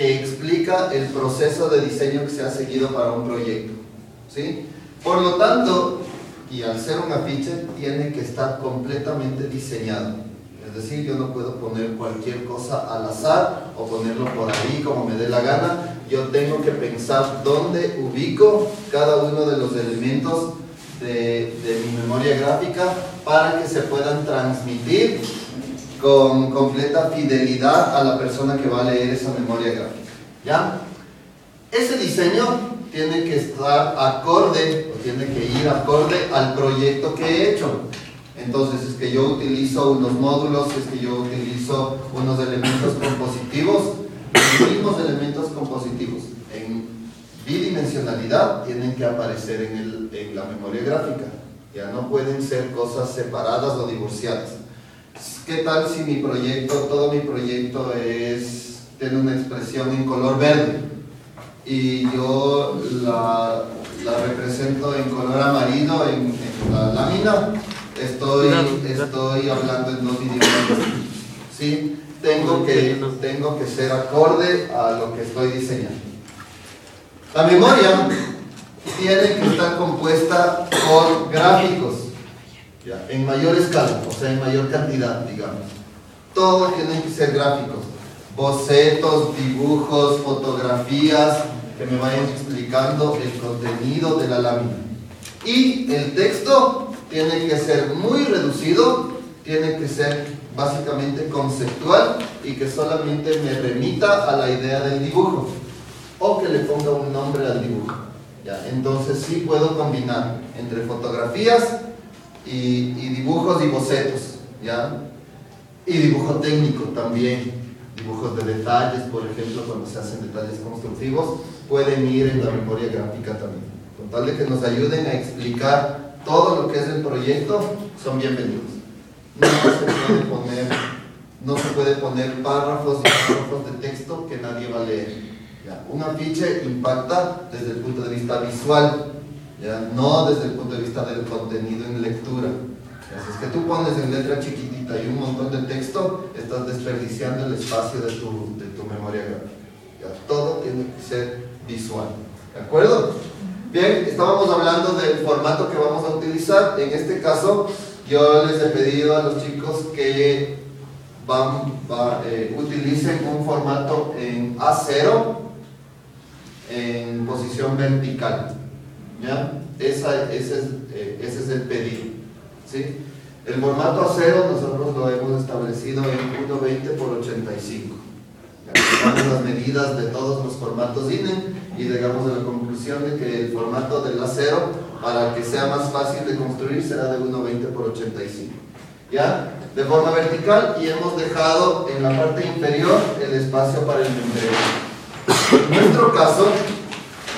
que explica el proceso de diseño que se ha seguido para un proyecto, ¿sí? Por lo tanto, y al ser un afiche, tiene que estar completamente diseñado. Es decir, yo no puedo poner cualquier cosa al azar o ponerlo por ahí como me dé la gana. Yo tengo que pensar dónde ubico cada uno de los elementos de mi memoria gráfica para que se puedan transmitir con completa fidelidad a la persona que va a leer esa memoria gráfica, ¿ya? Ese diseño tiene que estar acorde, o tiene que ir acorde al proyecto que he hecho. Entonces, es que yo utilizo unos módulos, es que yo utilizo unos elementos compositivos, los mismos elementos compositivos en bidimensionalidad tienen que aparecer en la memoria gráfica. Ya no pueden ser cosas separadas o divorciadas. ¿Qué tal si mi proyecto, todo mi proyecto tiene una expresión en color verde y yo la represento en color amarillo en la lámina? Estoy hablando en dos idiomas, ¿sí? Tengo que ser acorde a lo que estoy diseñando. La memoria tiene que estar compuesta por gráficos, ¿ya? En mayor escala, o sea, en mayor cantidad, digamos. Todos tienen que ser gráficos, bocetos, dibujos, fotografías que me vayan explicando el contenido de la lámina. Y el texto tiene que ser muy reducido, tiene que ser básicamente conceptual y que solamente me remita a la idea del dibujo o que le ponga un nombre al dibujo, ¿ya? Entonces sí puedo combinar entre fotografías y dibujos y bocetos, ¿ya? Y dibujo técnico también, dibujos de detalles, por ejemplo, cuando se hacen detalles constructivos, pueden ir en la memoria gráfica también, con tal de que nos ayuden a explicar todo lo que es el proyecto. Son bienvenidos. No se puede poner párrafos y párrafos de texto que nadie va a leer, ¿ya? Un afiche impacta desde el punto de vista visual, ¿ya? No desde el punto de vista del contenido en lectura. Si es que tú pones en letra chiquitita y un montón de texto, estás desperdiciando el espacio de tu memoria gráfica, ¿ya? Todo tiene que ser visual, ¿de acuerdo? Bien, estábamos hablando del formato que vamos a utilizar. En este caso, yo les he pedido a los chicos que utilicen un formato en A0 en posición vertical, ¿ya? Ese es el pedido, ¿sí? El formato A0 nosotros lo hemos establecido en 1.20 por 85. Tomamos las medidas de todos los formatos INE y llegamos a la conclusión de que el formato del A0, para que sea más fácil de construir, será de 1.20 por 85, ¿ya? De forma vertical, y hemos dejado en la parte inferior el espacio para el membrete. En nuestro caso,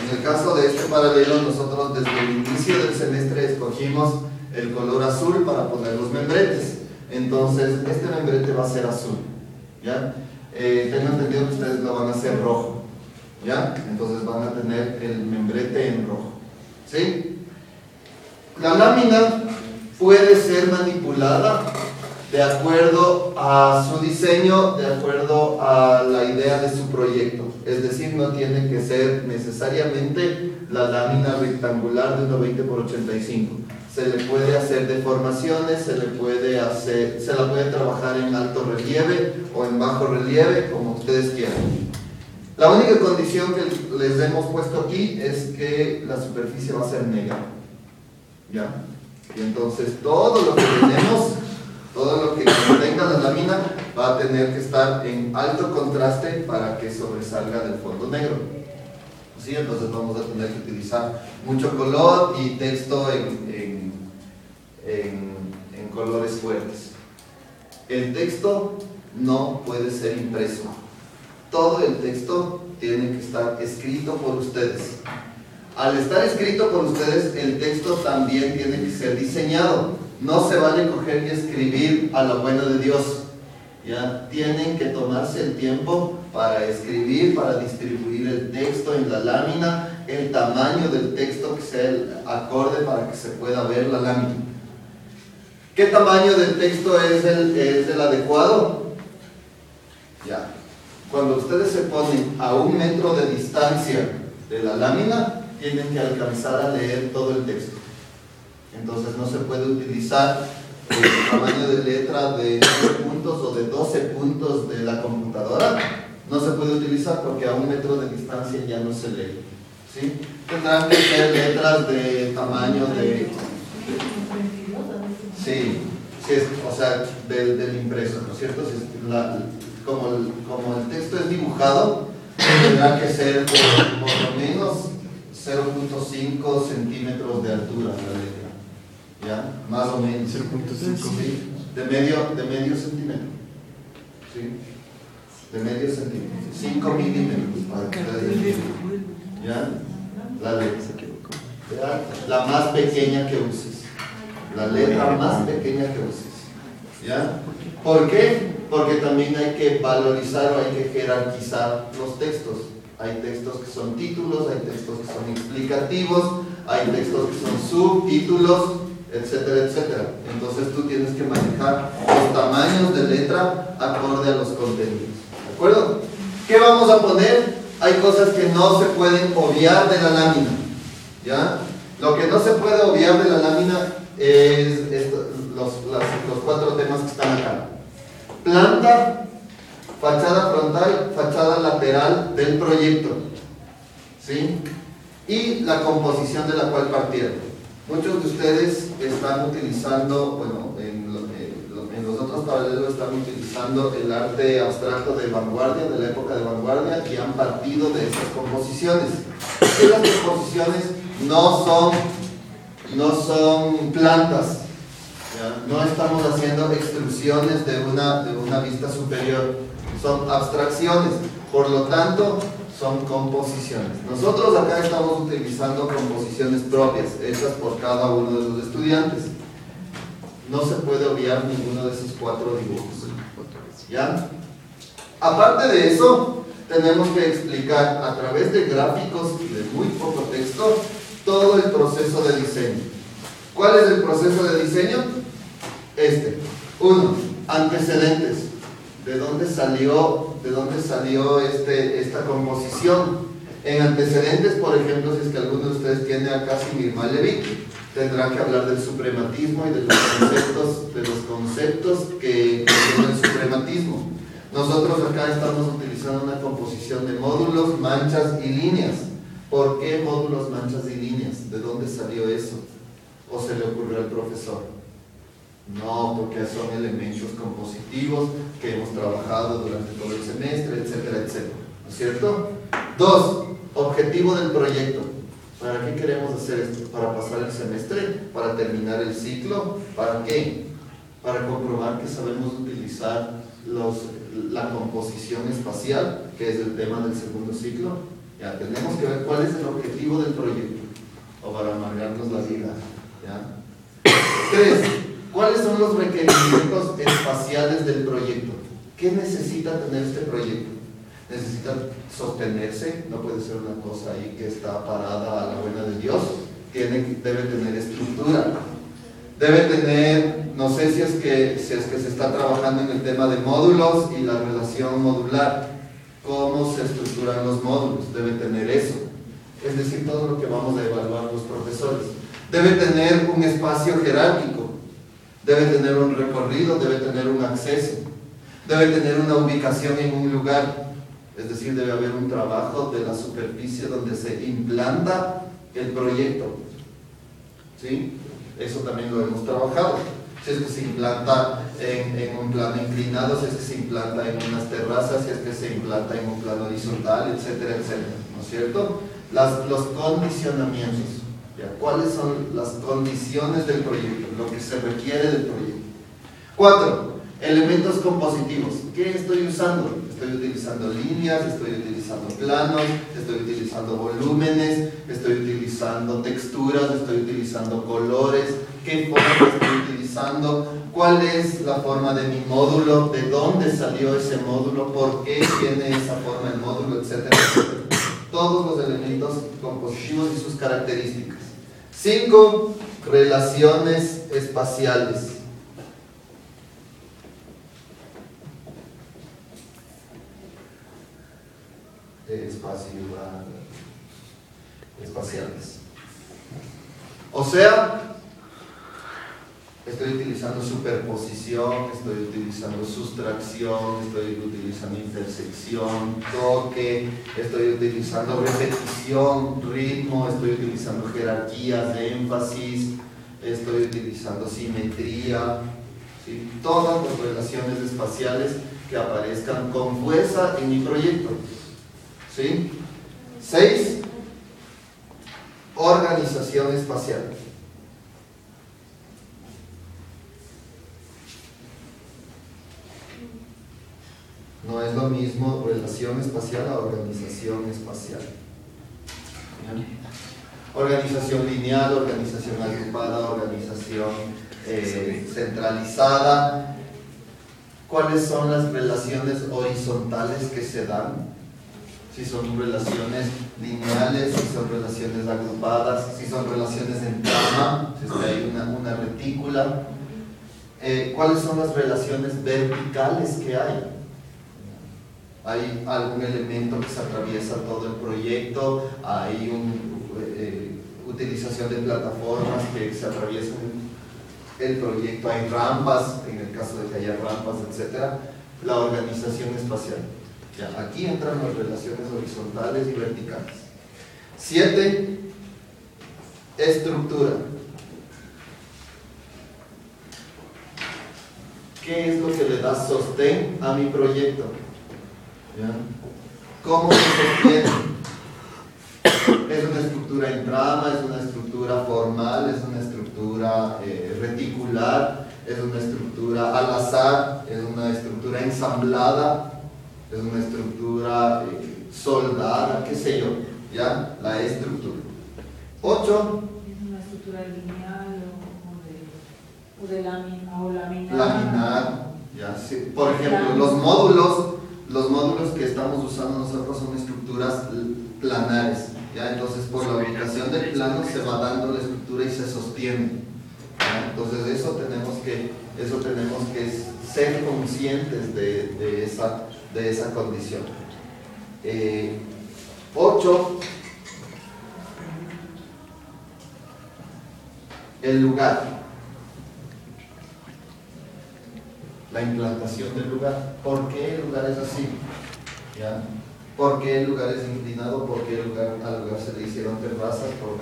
en el caso de este paralelo, nosotros desde el inicio del semestre escogimos el color azul para poner los membretes. Entonces, este membrete va a ser azul, ¿ya? Tengo entendido que ustedes lo van a hacer rojo, ¿ya? Entonces van a tener el membrete en rojo, ¿sí? La lámina puede ser manipulada de acuerdo a su diseño, de acuerdo a la idea de su proyecto. Es decir, no tiene que ser necesariamente la lámina rectangular de 1.20 por 85. Se le puede hacer deformaciones, se la puede trabajar en alto relieve o en bajo relieve, como ustedes quieran. La única condición que les hemos puesto aquí es que la superficie va a ser negra, ¿ya? Y entonces todo lo que tenemos, todo lo que contenga la lámina va a tener que estar en alto contraste para que sobresalga del fondo negro, ¿sí? Entonces vamos a tener que utilizar mucho color y texto en colores fuertes. El texto no puede ser impreso. Todo el texto tiene que estar escrito por ustedes. Al estar escrito por ustedes, el texto también tiene que ser diseñado. No se vale coger y escribir a la buena de Dios, ¿ya? Tienen que tomarse el tiempo para escribir, para distribuir el texto en la lámina, el tamaño del texto que sea el acorde para que se pueda ver la lámina. ¿Qué tamaño del texto es el adecuado? Ya. cuando ustedes se ponen a 1 metro de distancia de la lámina, tienen que alcanzar a leer todo el texto. Entonces no se puede utilizar el tamaño de letra de 9 puntos o de 12 puntos de la computadora. No se puede utilizar porque a 1 metro de distancia ya no se lee, ¿sí? Tendrán que ser letras de tamaño de... Sí, o sea, del impreso, ¿no es cierto? Si como el texto es dibujado, tendrá que ser por lo menos 0.5 centímetros de altura la letra, ¿ya? Más o menos. 0.5. ¿Sí? De medio centímetro. ¿Sí? De medio centímetro. 5 milímetros para que ustedes, ¿ya? La letra. ¿Ya? La más pequeña que uses. La letra más pequeña que uses. ¿Ya? ¿Por qué? Porque también hay que valorizar o hay que jerarquizar los textos. Hay textos que son títulos, hay textos que son explicativos, hay textos que son subtítulos, etcétera, etcétera. Entonces tú tienes que manejar los tamaños de letra acorde a los contenidos. ¿De acuerdo? ¿Qué vamos a poner? Hay cosas que no se pueden obviar de la lámina. ¿Ya? Lo que no se puede obviar de la lámina es los 4 temas que están acá. Planta, fachada frontal, fachada lateral del proyecto, ¿sí? Y la composición de la cual partieron. Muchos de ustedes están utilizando, bueno, en los otros paralelos están utilizando el arte abstracto de vanguardia, de la época de vanguardia, y han partido de estas composiciones. Estas composiciones no son plantas. ¿Ya? No estamos haciendo extrusiones de una vista superior, son abstracciones, por lo tanto son composiciones. Nosotros acá estamos utilizando composiciones propias, hechas por cada uno de los estudiantes. No se puede obviar ninguno de esos 4 dibujos. ¿Ya? Aparte de eso, tenemos que explicar a través de gráficos y de muy poco texto todo el proceso de diseño. ¿Cuál es el proceso de diseño? 1. Antecedentes. ¿De dónde salió esta composición? En antecedentes, por ejemplo, si es que alguno de ustedes tiene a Casimir Malevich, tendrá que hablar del suprematismo y de los conceptos que tiene el suprematismo. Nosotros acá estamos utilizando una composición de módulos, manchas y líneas. ¿Por qué módulos, manchas y líneas? ¿De dónde salió eso? ¿O se le ocurrió al profesor? No, porque son elementos compositivos que hemos trabajado durante todo el semestre, etcétera, etcétera. ¿No es cierto? 2. Objetivo del proyecto. ¿Para qué queremos hacer esto? ¿Para pasar el semestre? ¿Para terminar el ciclo? ¿Para qué? Para comprobar que sabemos utilizar la composición espacial, que es el tema del segundo ciclo. Ya tenemos que ver cuál es el objetivo del proyecto, o para amargarnos la vida. ¿Ya? 3. ¿Cuáles son los requerimientos espaciales del proyecto? ¿Qué necesita tener este proyecto? Necesita sostenerse, no puede ser una cosa ahí que está parada a la buena de Dios. Debe tener estructura. Debe tener, no sé si es que se está trabajando en el tema de módulos y la relación modular. ¿Cómo se estructuran los módulos? Debe tener eso. Es decir, todo lo que vamos a evaluar los profesores. Debe tener un espacio jerárquico. Debe tener un recorrido, debe tener un acceso, debe tener una ubicación en un lugar, es decir, debe haber un trabajo de la superficie donde se implanta el proyecto. ¿Sí? Eso también lo hemos trabajado. Si es que se implanta en un plano inclinado, si es que se implanta en unas terrazas, si es que se implanta en un plano horizontal, etcétera, etcétera. ¿No es cierto? Los condicionamientos. ¿Ya? ¿Cuáles son las condiciones del proyecto? Lo que se requiere del proyecto. 4. Elementos compositivos. ¿Qué estoy usando? Estoy utilizando líneas, estoy utilizando planos, estoy utilizando volúmenes, estoy utilizando texturas, estoy utilizando colores. ¿Qué forma estoy utilizando? ¿Cuál es la forma de mi módulo? ¿De dónde salió ese módulo? ¿Por qué tiene esa forma el módulo? Etcétera, etcétera. Todos los elementos compositivos y sus características. 5. Relaciones espaciales. espaciales. O sea, estoy utilizando superposición, estoy utilizando sustracción, estoy utilizando intersección, toque, estoy utilizando repetición, ritmo, estoy utilizando jerarquías de énfasis, estoy utilizando simetría, ¿sí? Todas las relaciones espaciales que aparezcan con fuerza en mi proyecto, ¿sí? 6. Organización espacial. No es lo mismo relación espacial a organización espacial. Organización lineal, organización agrupada, organización centralizada. ¿Cuáles son las relaciones horizontales que se dan? Si son relaciones lineales, si son relaciones agrupadas, si son relaciones en trama, si es que hay una retícula. ¿Cuáles son las relaciones verticales que hay? ¿Hay algún elemento que se atraviesa todo el proyecto? ¿Hay utilización de plataformas que se atraviesan el proyecto? ¿Hay rampas, en el caso de que haya rampas, etcétera? La organización espacial. Ya, aquí entran las relaciones horizontales y verticales. 7. Estructura. ¿Qué es lo que le da sostén a mi proyecto? ¿Ya? ¿Cómo se sostiene? ¿Es una estructura en trama? ¿Es una estructura formal? ¿Es una estructura reticular? ¿Es una estructura al azar? ¿Es una estructura ensamblada? ¿Es una estructura soldada? ¿Qué sé yo? ¿Ya? La estructura. 8. ¿Es una estructura lineal o de lámina o laminar? Laminar. ¿Ya? Sí. Por ejemplo, los módulos que estamos usando nosotros son estructuras planares, ¿ya? Entonces por la ubicación del plano se va dando la estructura y se sostiene, ¿ya? Entonces eso tenemos que ser conscientes de esa condición. 8. El lugar. La implantación del lugar. ¿Por qué el lugar es así? ¿Ya? ¿Por qué el lugar es inclinado? ¿Por qué al lugar se le hicieron terrazas? ¿Por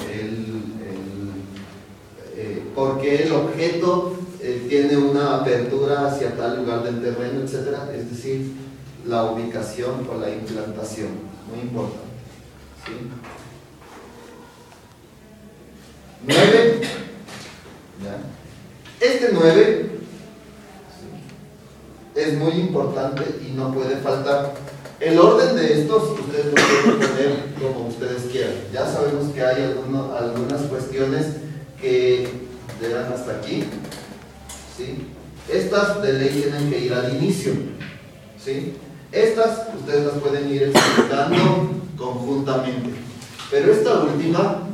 qué el objeto tiene una apertura hacia tal lugar del terreno, etcétera? Es decir, la ubicación o la implantación. Muy importante. ¿Sí? 9. ¿Ya? Este 9 es muy importante y no puede faltar. El orden de estos ustedes lo pueden poner como ustedes quieran. Ya sabemos que hay algunas cuestiones que llegan hasta aquí, ¿sí? Estas de ley tienen que ir al inicio, ¿sí? Estas ustedes las pueden ir explicando conjuntamente, pero esta última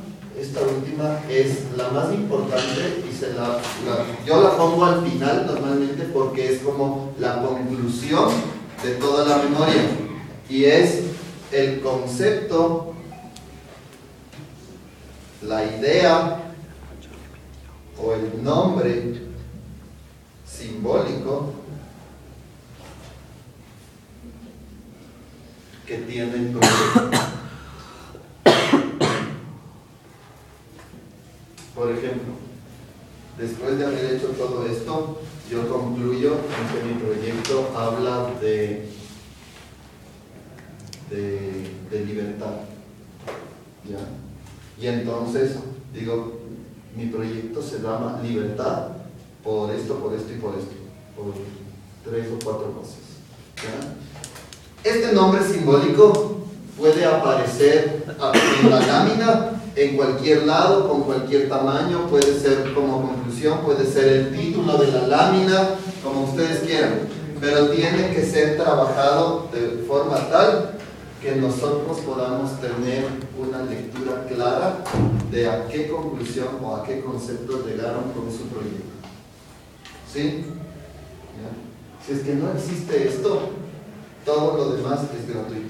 es la más importante y yo la pongo al final normalmente porque es como la conclusión de toda la memoria, y es el concepto, la idea o el nombre simbólico que tiene el proyecto. Por ejemplo, después de haber hecho todo esto, yo concluyo en que mi proyecto habla de libertad, ¿ya? Y entonces digo, mi proyecto se llama libertad por esto y por esto, por 3 o 4 cosas, ¿ya? Este nombre simbólico puede aparecer en la lámina, en cualquier lado, con cualquier tamaño, puede ser como conclusión, puede ser el título de la lámina, como ustedes quieran, pero tiene que ser trabajado de forma tal que nosotros podamos tener una lectura clara de a qué conclusión o a qué conceptos llegaron con su proyecto. ¿Sí? ¿Ya? Si es que no existe esto, todo lo demás es gratuito.